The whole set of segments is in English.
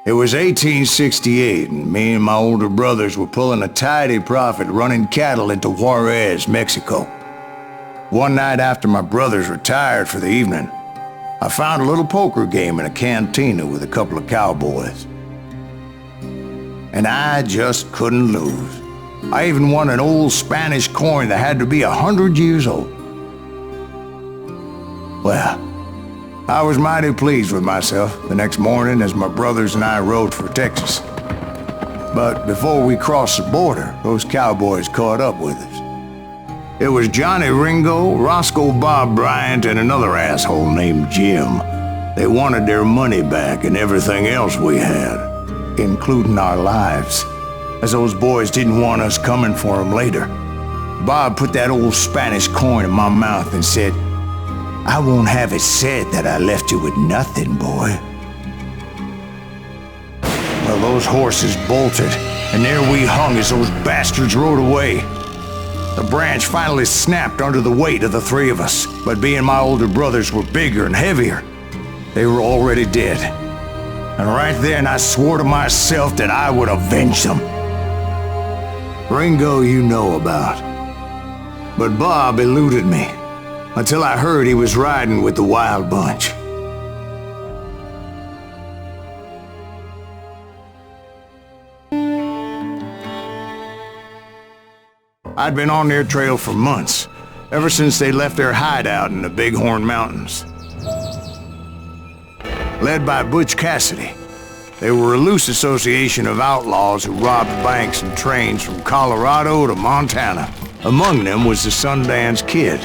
It was 1868, and me and my older brothers were pulling a tidy profit running cattle into Juarez, Mexico. One night after my brothers retired for the evening, I found a little poker game in a cantina with a couple of cowboys. And I just couldn't lose. I even won an old Spanish coin that had to be 100 years old. Well, I was mighty pleased with myself the next morning as my brothers and I rode for Texas. But before we crossed the border, those cowboys caught up with us. It was Johnny Ringo, Roscoe Bob Bryant, and another asshole named Jim. They wanted their money back and everything else we had, including our lives, as those boys didn't want us coming for them later. Bob put that old Spanish coin in my mouth and said, "I won't have it said that I left you with nothing, boy." Well, those horses bolted, and there we hung as those bastards rode away. The branch finally snapped under the weight of the three of us, but being my older brothers were bigger and heavier, they were already dead. And right then I swore to myself that I would avenge them. Ringo you know about. But Bob eluded me, until I heard he was riding with the Wild Bunch. I'd been on their trail for months, ever since they left their hideout in the Bighorn Mountains. Led by Butch Cassidy, they were a loose association of outlaws who robbed banks and trains from Colorado to Montana. Among them was the Sundance Kid,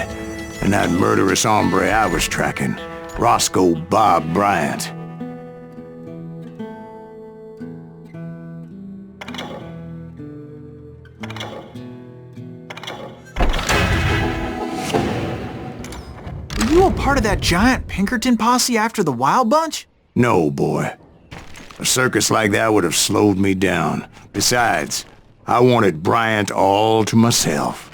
and that murderous hombre I was tracking, Roscoe Bob Bryant. Were you a part of that giant Pinkerton posse after the Wild Bunch? No, boy. A circus like that would have slowed me down. Besides, I wanted Bryant all to myself.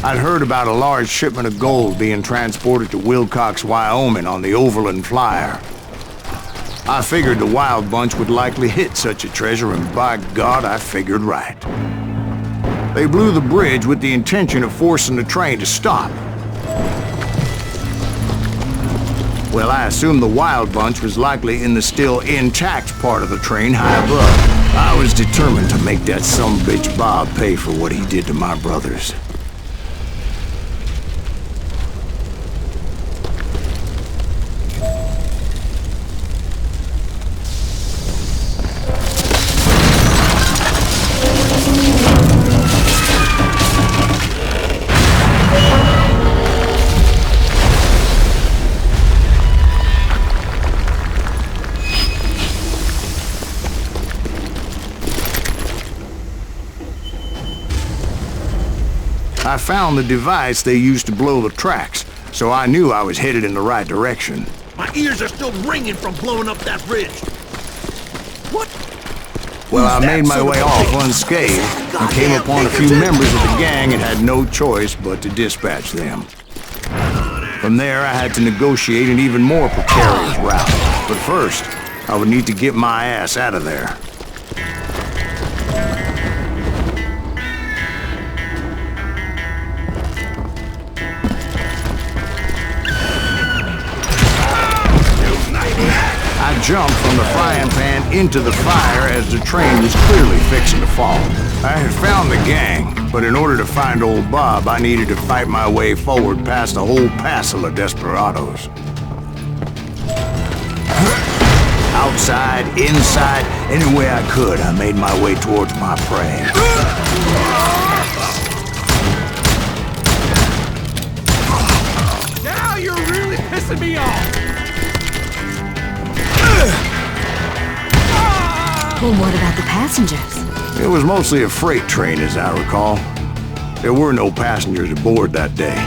I'd heard about a large shipment of gold being transported to Wilcox, Wyoming on the Overland Flyer. I figured the Wild Bunch would likely hit such a treasure, and by God, I figured right. They blew the bridge with the intention of forcing the train to stop. Well, I assumed the Wild Bunch was likely in the still intact part of the train high above. I was determined to make that sumbitch Bob pay for what he did to my brothers. I found the device they used to blow the tracks, so I knew I was headed in the right direction. My ears are still ringing from blowing up that bridge. What? Well, I made my way off unscathed and came upon a few members of the gang and had no choice but to dispatch them. From there, I had to negotiate an even more precarious route. But first, I would need to get my ass out of there. I jumped from the frying pan into the fire as the train was clearly fixing to fall. I had found the gang, but in order to find old Bob, I needed to fight my way forward past a whole passel of desperados. Outside, inside, any way I could, I made my way towards my prey. Now you're really pissing me off! Well, what about the passengers? It was mostly a freight train, as I recall. There were no passengers aboard that day.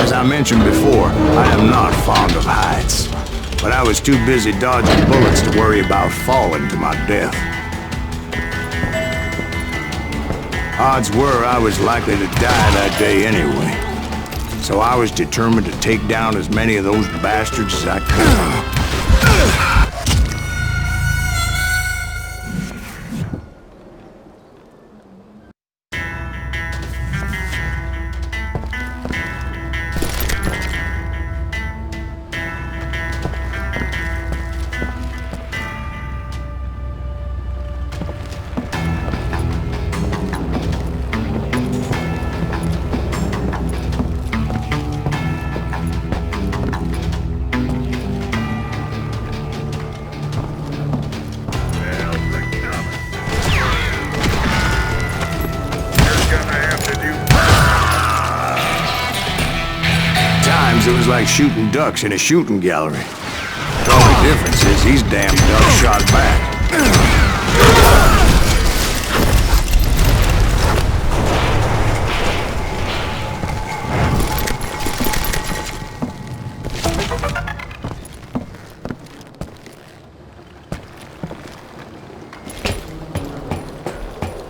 As I mentioned before, I am not fond of heights. But I was too busy dodging bullets to worry about falling to my death. Odds were I was likely to die that day anyway. So I was determined to take down as many of those bastards as I could. It was like shooting ducks in a shooting gallery. The only difference is these damn ducks shot back.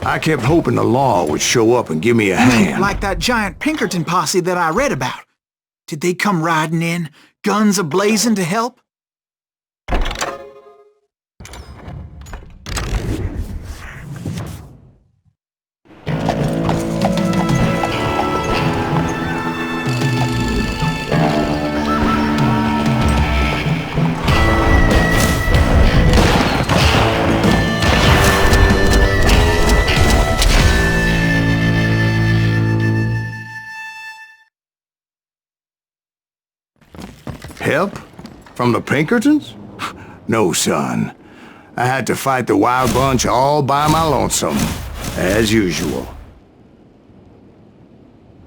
I kept hoping the law would show up and give me a hand. Like that giant Pinkerton posse that I read about. Did they come riding in, guns a-blazing to help? Help? From the Pinkertons? No, son. I had to fight the wild bunch all by my lonesome, as usual.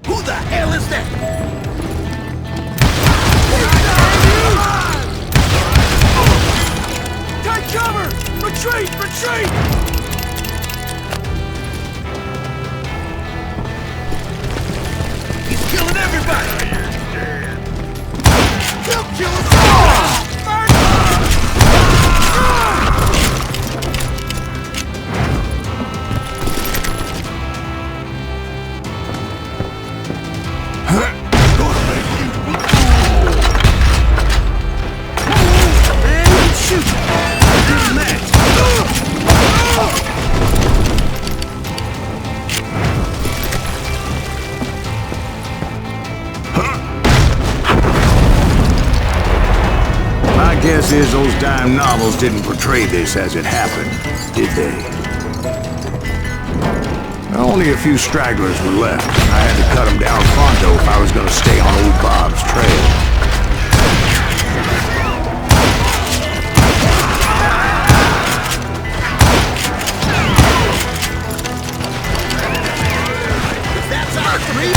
Who the hell is that? Take cover! Retreat! Retreat! He's killing everybody! He'll kill us all! Guess is those dime novels didn't portray this as it happened, did they? Only a few stragglers were left. I had to cut them down pronto if I was going to stay on old Bob's trail. That's our three.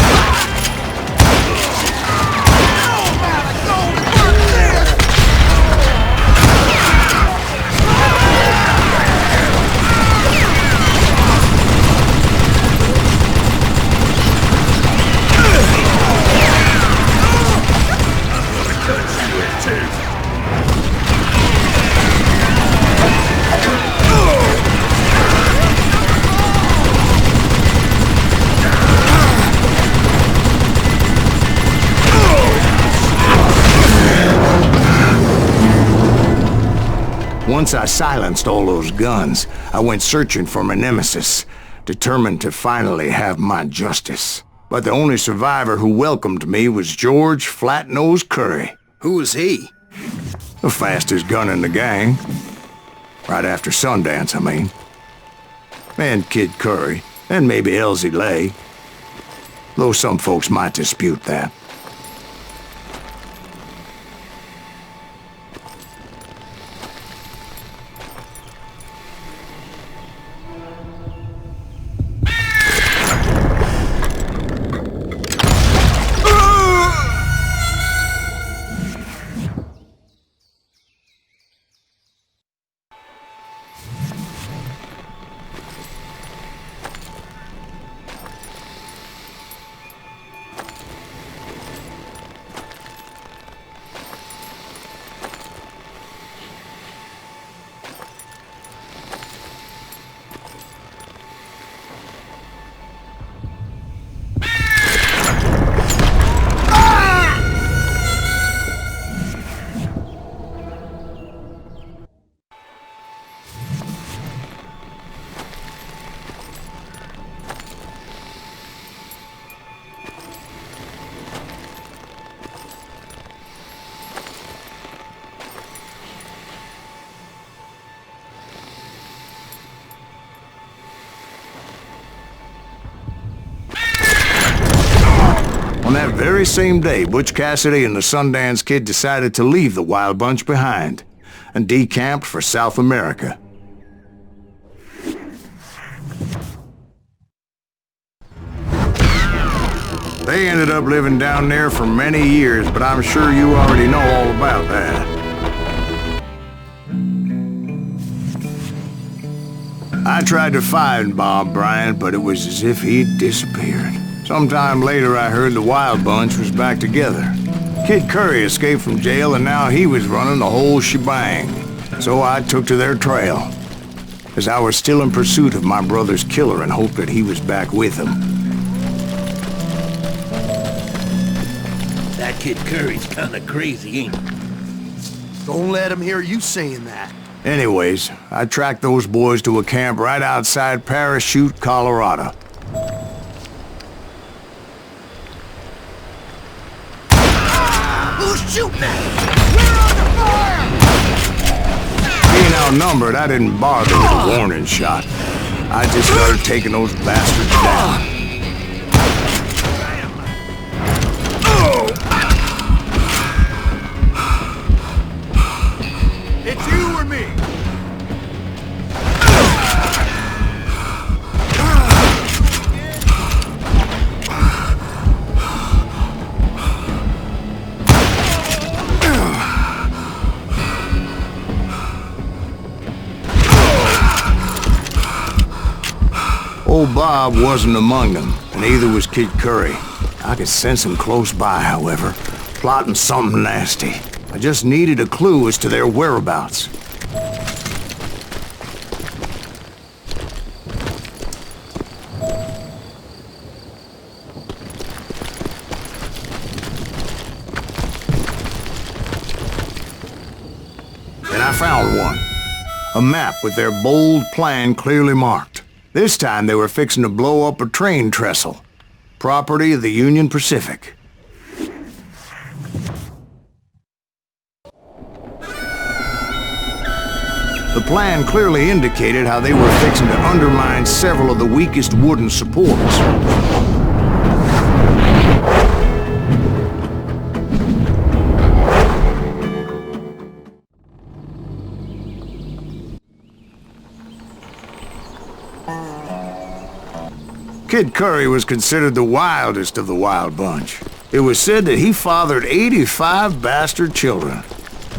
Once I silenced all those guns, I went searching for my nemesis, determined to finally have my justice. But the only survivor who welcomed me was George Flat-Nosed Curry. Who was he? The fastest gun in the gang. Right after Sundance, I mean. And Kid Curry, and maybe Elsie Lay. Though some folks might dispute that. On that very same day, Butch Cassidy and the Sundance Kid decided to leave the Wild Bunch behind and decamped for South America. They ended up living down there for many years, but I'm sure you already know all about that. I tried to find Bob Bryant, but it was as if he'd disappeared. Sometime later, I heard the Wild Bunch was back together. Kid Curry escaped from jail, and now he was running the whole shebang. So I took to their trail, as I was still in pursuit of my brother's killer and hoped that he was back with him. That Kid Curry's kinda crazy, ain't he? Don't let him hear you saying that. Anyways, I tracked those boys to a camp right outside Parachute, Colorado. Who's shooting at us? Being outnumbered, I didn't bother with a warning shot. I just started taking those bastards down. It's you or me. Old Bob wasn't among them, and neither was Kid Curry. I could sense him close by, however, plotting something nasty. I just needed a clue as to their whereabouts. And I found one. A map with their bold plan clearly marked. This time they were fixing to blow up a train trestle, property of the Union Pacific. The plan clearly indicated how they were fixing to undermine several of the weakest wooden supports. Kid Curry was considered the wildest of the Wild Bunch. It was said that he fathered 85 bastard children,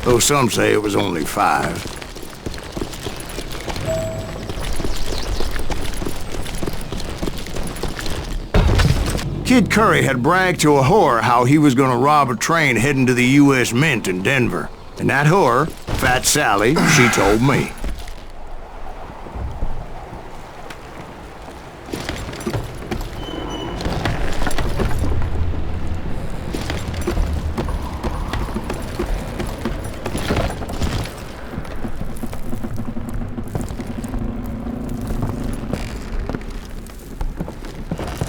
though some say it was only 5. Kid Curry had bragged to a whore how he was gonna rob a train heading to the U.S. Mint in Denver. And that whore, Fat Sally, she told me.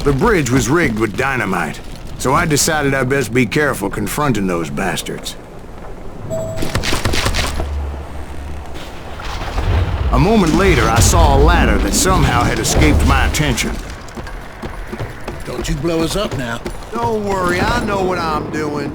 The bridge was rigged with dynamite, so I decided I'd best be careful confronting those bastards. A moment later, I saw a ladder that somehow had escaped my attention. Don't you blow us up now. Don't worry, I know what I'm doing.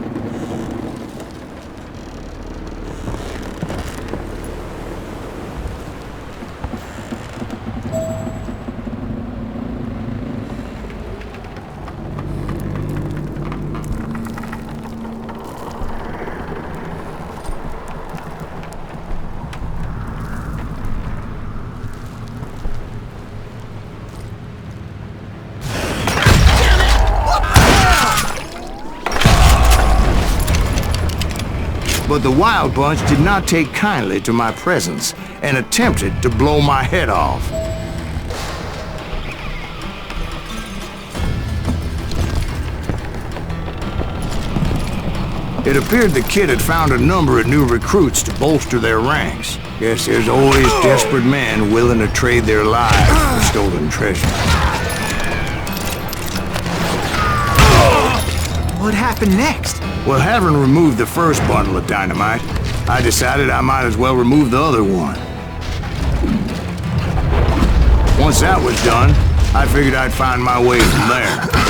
But the Wild Bunch did not take kindly to my presence and attempted to blow my head off. It appeared the kid had found a number of new recruits to bolster their ranks. Guess there's always desperate men willing to trade their lives for stolen treasure. What happened next? Well, having removed the first bundle of dynamite, I decided I might as well remove the other one. Once that was done, I figured I'd find my way from there.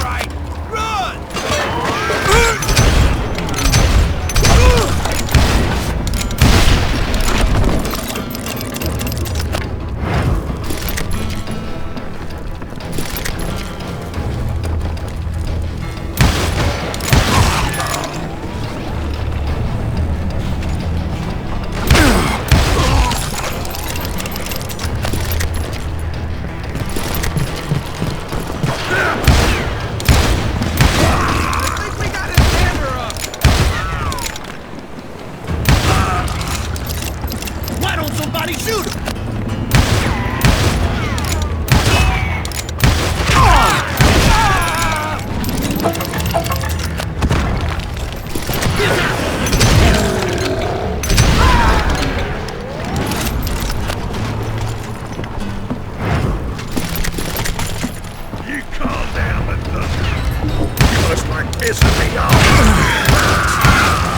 right! Run! Why don't somebody shoot him? You calm down, McDuffie. You must like pissing me off.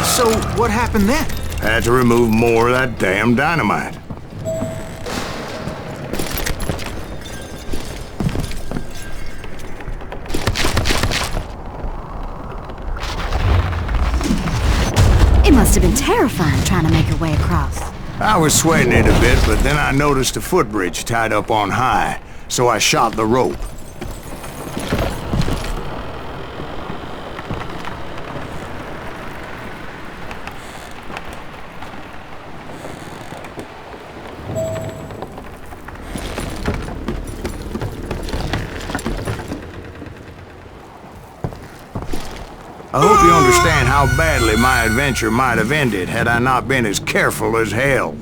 So what happened then? Had to remove more of that damn dynamite. It must have been terrifying trying to make your way across. I was sweating it a bit, but then I noticed a footbridge tied up on high, so I shot the rope. I hope you understand how badly my adventure might have ended had I not been as careful as hell.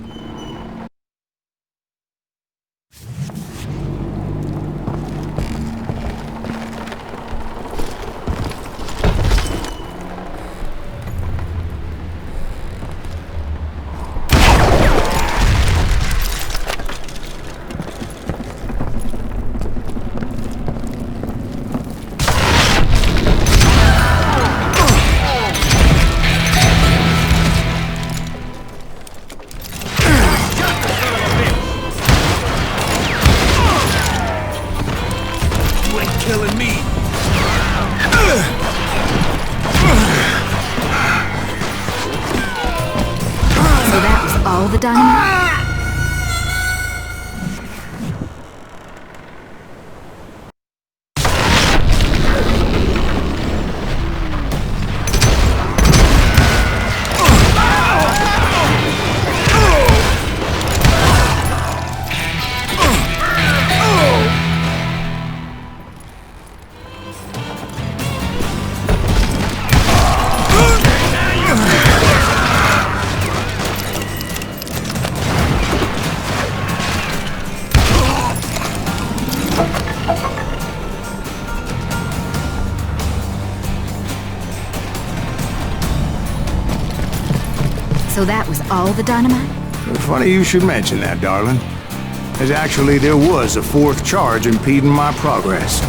Killing me. So that was all the dynamite? So that was all the dynamite? Funny you should mention that, darling. As actually there was a fourth charge impeding my progress.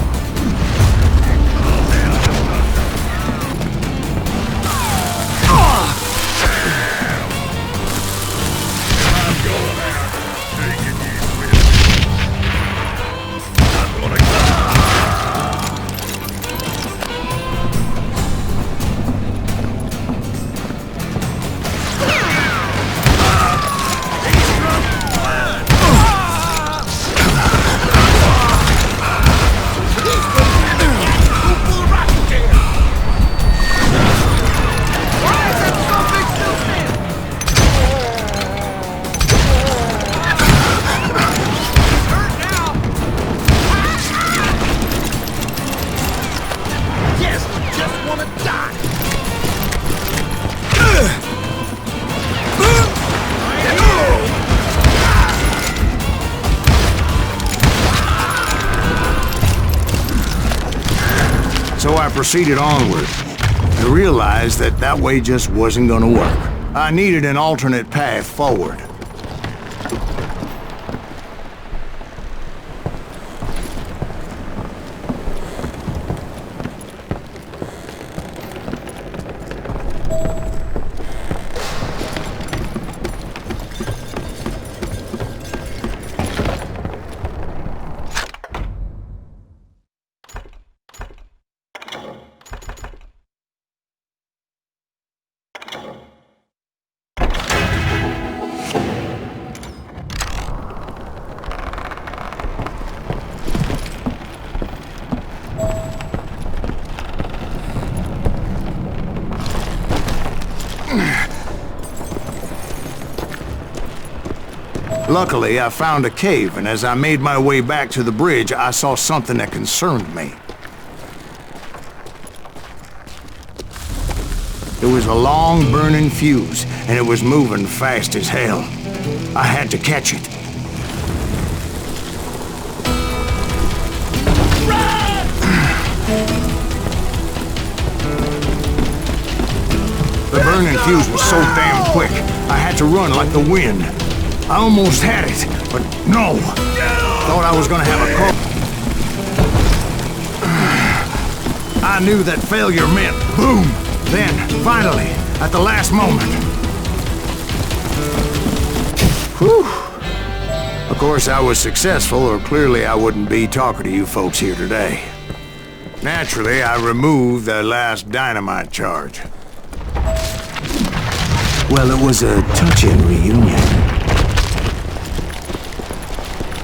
So I proceeded onward. I realized that that way just wasn't gonna work. I needed an alternate path forward. Luckily, I found a cave, and as I made my way back to the bridge, I saw something that concerned me. It was a long burning fuse, and it was moving fast as hell. I had to catch it. The burning fuse was so damn quick, I had to run like the wind. I almost had it, but no. Thought I was gonna have a car. I knew that failure meant boom. Then, finally, at the last moment. Whew. Of course, I was successful, or clearly I wouldn't be talking to you folks here today. Naturally, I removed the last dynamite charge. Well, it was a touching reunion.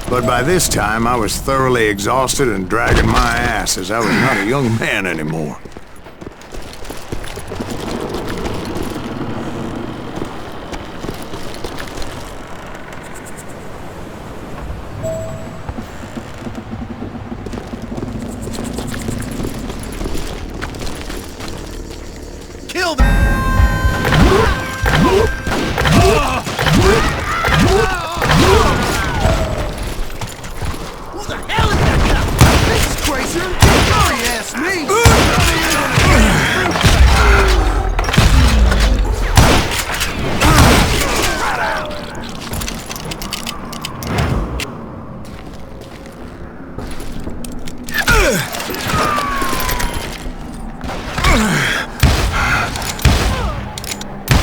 But by this time, I was thoroughly exhausted and dragging my ass as I was not a young man anymore. Kill them! Who the hell is that guy? This is crazy. Sorry, ass me.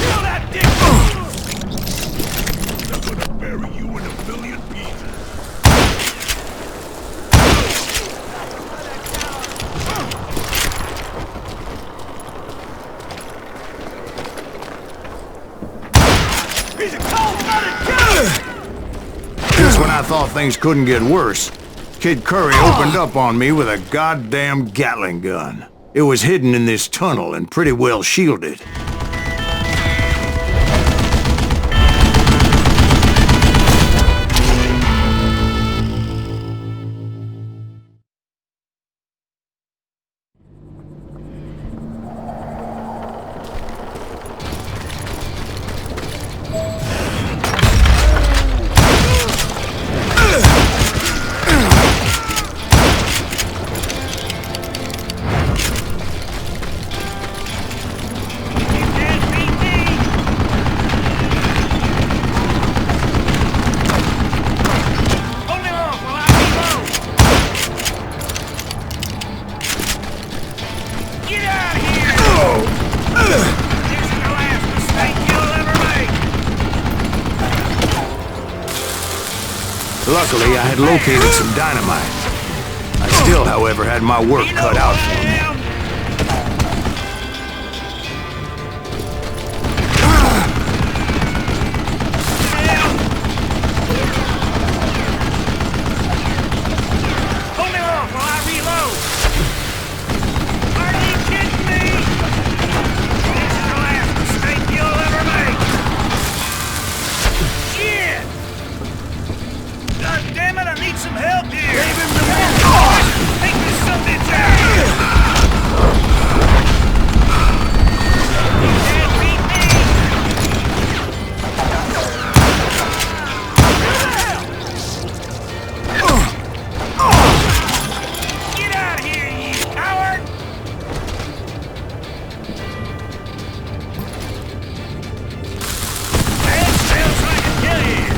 Kill that dick! I'm gonna bury you in a million pieces. He's a cold-blooded killer! Just when I thought things couldn't get worse, Kid Curry opened up on me with a goddamn Gatling gun. It was hidden in this tunnel and pretty well shielded. Luckily, I had located some dynamite. I still, however, had my work cut out for me. Hold me off while I reload! Are you kidding me? This is the last mistake you'll ever make! Shit! God damn it, I need some help here! Take this sumbitch out! You can't beat me! Get out of here, you coward! That sounds like a kill you!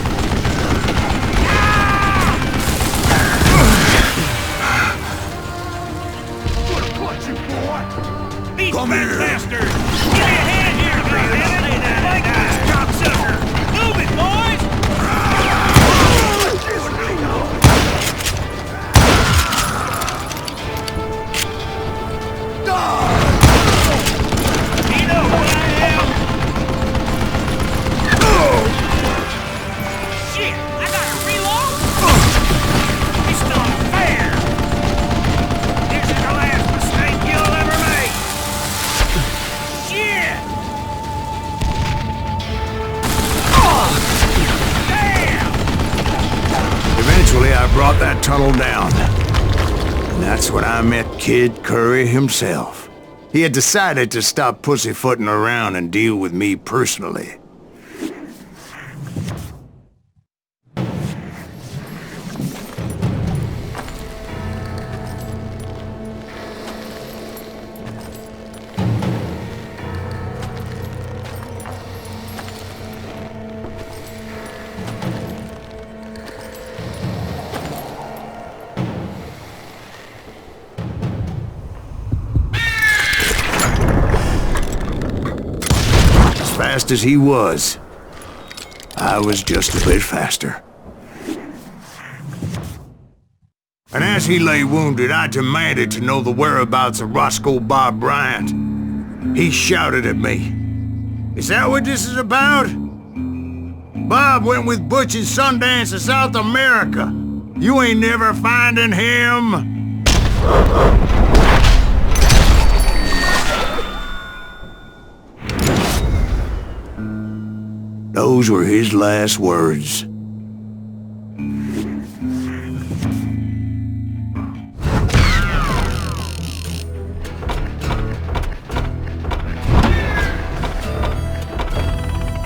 Beast bastard! Give me a hand here, goddammit! Like this, cocksucker! Move it, boys! You know who I am? Shit! I gotta reload? It's not fair! This is the last mistake you'll ever make! Shit! I tunneled down. And that's when I met Kid Curry himself. He had decided to stop pussyfooting around and deal with me personally. Fast as he was, I was just a bit faster. And as he lay wounded, I demanded to know the whereabouts of Roscoe Bob Bryant. He shouted at me, "Is that what this is about? Bob went with Butch and Sundance to South America. You ain't never finding him." Those were his last words.